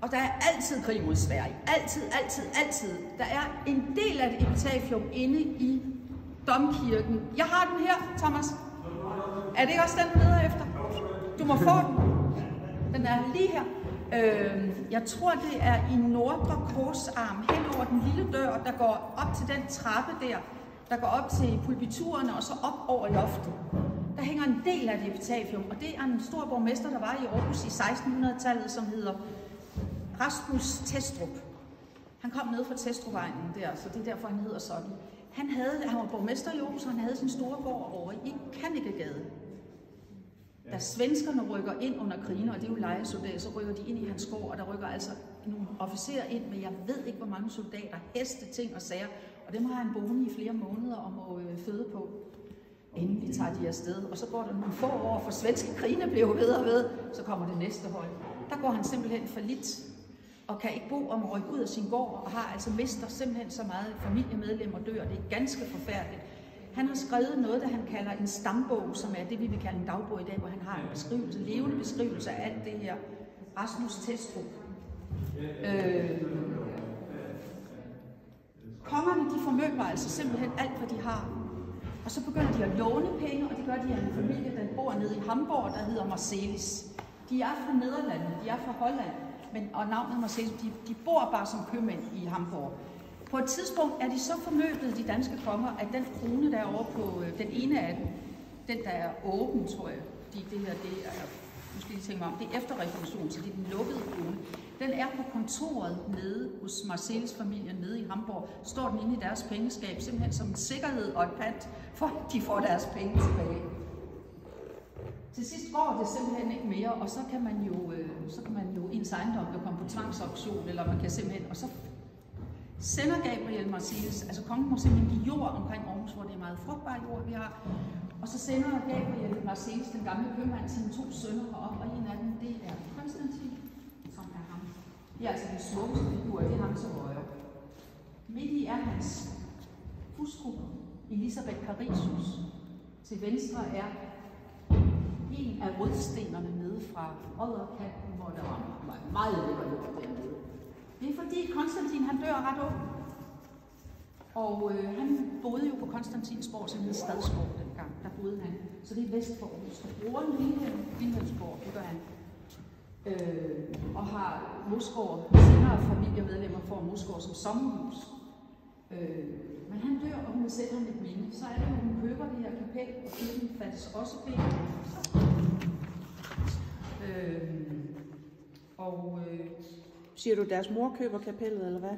Og der er altid krig mod Sverige. Altid, altid, altid. Der er en del af et epitafium inde i domkirken. Jeg har den her, Thomas. Er det ikke også den, du leder efter? Du må få den. Den er lige her. Jeg tror, det er i nordre korsarm hen over den lille dør, der går op til den trappe der går op til pulpiturerne og så op over loftet. Der hænger en del af et epitafium, og det er en stor borgmester, der var i Aarhus i 1600-tallet, som hedder Rasmus Testrup. Han kom ned fra Testrupvegnen der, så det er derfor, han hedder sådan. Han var borgmester i Aarhus, og han havde sin store gård over i Kannikegade. Da svenskerne rykker ind under krigen, og det er jo lejesoldater, så rykker de ind i hans gård, og der rykker altså nogle officerer ind, men jeg ved ikke, hvor mange soldater, heste, ting og sager, og dem har han boende i flere måneder og må føde på. Endelig tager de afsted, og så går der nogle få år, for svenske krigene bliver ved og ved, så kommer det næste hold. Der går han simpelthen fallit, og kan ikke bo og må rykke ud af sin gård, og har altså mister simpelthen så meget familiemedlemmer dør. Det er ganske forfærdeligt. Han har skrevet noget, der han kalder en stambog, som er det, vi vil kalde en dagbog i dag, hvor han har en beskrivelse, levende beskrivelse af alt det her. Rasmus Testrup. Kongerne, de formøber altså simpelthen alt, hvad de har. Og så begynder de at låne penge, og det gør de af en familie, der bor nede i Hamburg, der hedder Marselis. De er fra Nederlandene, de er fra Holland, og navnet Marselis, de bor bare som købmænd i Hamburg. På et tidspunkt er de så formøbet, de danske konger, at den krone derovre på den ene af dem, den der er åben, tror jeg, fordi det her, det er, nu skal I tænke mig om, det er efter reformationen, så det er den lukkede krone. Den er på kontoret nede hos Marselis familien nede i Hamburg. Står den inde i deres pengeskab, simpelthen som en sikkerhed og et pant, for at de får deres penge tilbage. Til sidst går det simpelthen ikke mere, og så kan man jo ens ejendom jo komme på tvangsauktion, eller man kan simpelthen, og så sender Gabriel Marselis, altså kongen må simpelthen give jord omkring Aarhus, hvor det er meget frugtbar jord, vi har. Og så sender Gabriel Marselis, den gamle købmand, sine 2 sønner herop, og en af dem, det er Konstantin, som er ham. Det er altså den smukkeste figur, det er ham til højre. Midt i er hans hustru, Elisabeth Parisius. Til venstre er en af rødstenerne nede fra Odderkanten, hvor der var meget lækker jord dernede. Det er fordi Konstantin, han dør ret ung. Og han boede jo på Konstantinsborg, som hed Stadsborg dengang. Der boede han. Så det er vest for Aarhus. Og broren Vilhelmsborg, det gør han. Og har Mosgård, senere familiemedlemmer får Mosgård som sommerhus. Men han dør, og hun vil sætte ham et minde. Så er det, at hun køber det her kapel, og kirken fattes også penge. Siger du, deres mor køber kapellet, eller hvad?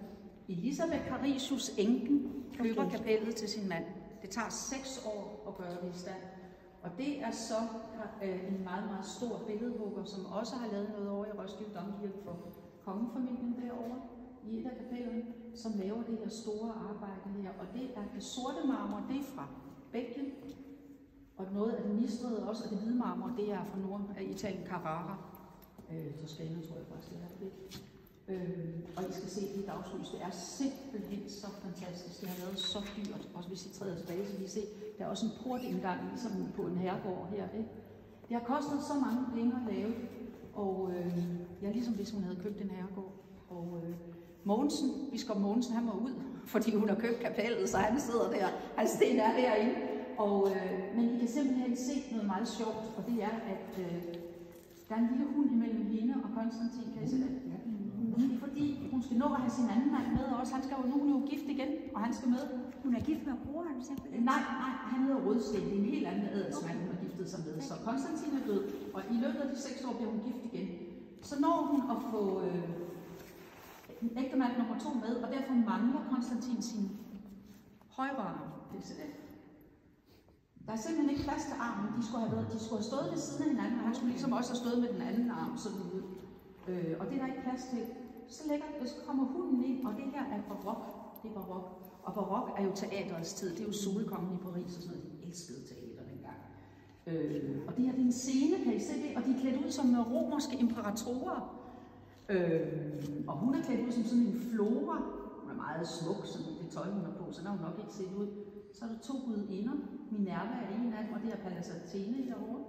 Elisabeth Parisius, enken, køber kapellet til sin mand. Det tager 6 år at gøre det i stand. Og det er så en meget, meget stor billedhugger, som også har lavet noget over i Roskilde Domkirke for kongefamilien derovre i et af kapellerne, som laver det her store arbejde her. Og det er det sorte marmor, det er fra Belgien. Og noget af det nistrede også, og det hvide marmor, det er fra Norditalien, Carrara. Toskana, tror jeg faktisk, det er det. Og I skal se det i dagslys. Det er simpelthen så fantastisk. Det har været så dyrt. Også hvis I træder tilbage, så kan I se, der er også en portindgang, ligesom på en herregård her. Ikke? Det har kostet så mange penge at lave. Og ja, ligesom hvis hun havde købt en herregård. Og Mogensen, biskop Mogensen, han må ud, fordi hun har købt kapellet, så han sidder der. Hans sten er derinde. Men I kan simpelthen se noget meget sjovt, og det er, at der er en lille hund imellem hende og Konstantin, kan I se det? Fordi hun skal nå at have sin anden mand med også. Han skal jo nu, hun er jo gift igen, og han skal med. Hun er gift med broren, simpelthen? Nej, han hedder Rødsten. Det er en helt anden adelsmand, hun har giftet sig med. Så Konstantin er død, og i løbet af de 6 år bliver hun gift igen. Så når hun at få ægtemand nummer 2 med, og derfor mangler Konstantin sin højre arm. Der er simpelthen ikke plads til armen. De skulle have stået ved siden af hinanden, og han skulle ligesom også have stået med den anden arm sådan ud. Og det er der ikke plads til. Så kommer hunden ind, og det her er barok. Det er barok. Og barok er jo teaterets tid. Det er jo Solkongen i Paris og sådan noget. De elskede teater dengang. Og det her det er en scene, kan I se det? Og de er klædt ud som romerske imperatorer. Og hun er klædt ud som sådan en flora. Hun er meget smuk, sådan det tøj, hun har på, så der har hun nok ikke set ud. Så er der 2 gudinder. Minerva er en af dem, og det er Pallas Athene derovre.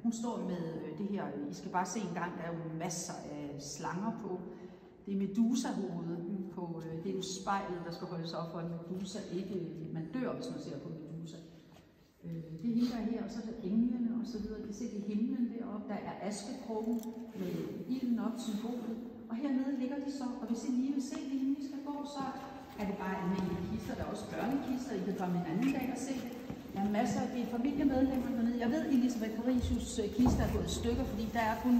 Hun står med det her, I skal bare se en gang, der er jo masser af slanger på. Det er Medusa-hovedet på, det er jo spejlet, der skal holdes op for en Medusa, ikke man dør, hvis man ser på Medusa. Det er hende, der er her, og så er der englene og så videre. I kan se det himlen deroppe, der er askekrogen med ilden op, symbolet. Og hernede ligger de så, og hvis I lige vil se det, inden I skal gå, så er det bare almindelige kister. Der er også børnekister, I kan komme en anden dag og se det. Der er masser af det familiemedlemmer dernede. Jeg ved, Elisabeth Parisius kiste er gået i stykker, fordi der er kun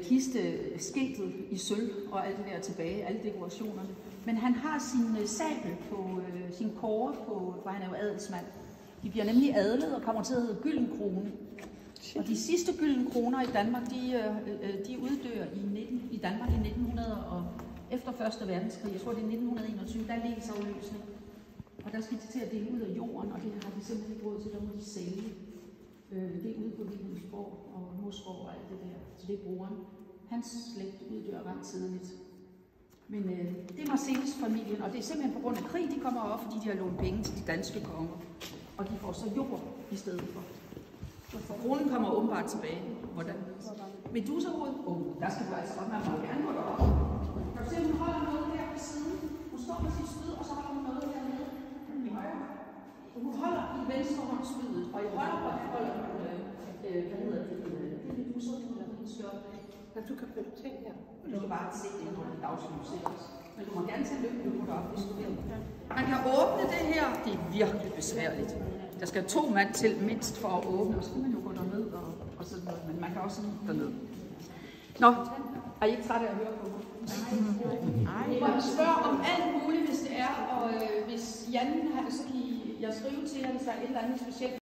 kisteskiltet i sølv og alt det der tilbage, alle dekorationerne. Men han har sin sabel på sin kåre på, for han er jo adelsmand. De bliver nemlig adlet og kommer til at hedde Gyldenkrone. Og de sidste gyldne kroner i Danmark, de uddør i Danmark i 1900 og efter 1. verdenskrig. Jeg tror, det er 1921, der er lensafløsning. Og der skal de til at dele ud af jorden, og det har de simpelthen ikke råd til, der må de sælge. Det er ude på Vilhelmsborg og Moskov og alt det der. Så det er broren. Hans slægt uddør ret tidligt. Men det er Marselis-familien, og det er simpelthen på grund af krig, de kommer op, fordi de har lånt penge til de danske konger. Og de får så jord i stedet for. For kronen kommer åbenbart tilbage. Hvordan? Medusa-hovedet? Der skal du altså godt, man må gerne gå derop. Kan du se, hun holder noget der på siden? Hun står med sit spyd, og så holder hun noget dernede. I højre. Hun holder i venstre hånd spydet, og i højre hånd holder hun, hvad hedder det? Det er Medusa-hovedet, der er skørt. Men du kan bruge ting her. Du kan bare se det, når det er dagslys også. Men du må gerne tage lykken på dig op, hvis du vil. Man kan åbne det her. Det er virkelig besværligt. Der skal 2 mand til mindst for at åbne, og så kan man jo gå derned og sådan noget. Men man kan også derned. Nå, er I ikke trætte af at høre på mig? Nej. Jeg spørger om alt muligt, hvis det er. Og hvis Jan, så kan jeg skrive til jer, hvis der er et eller andet specielt.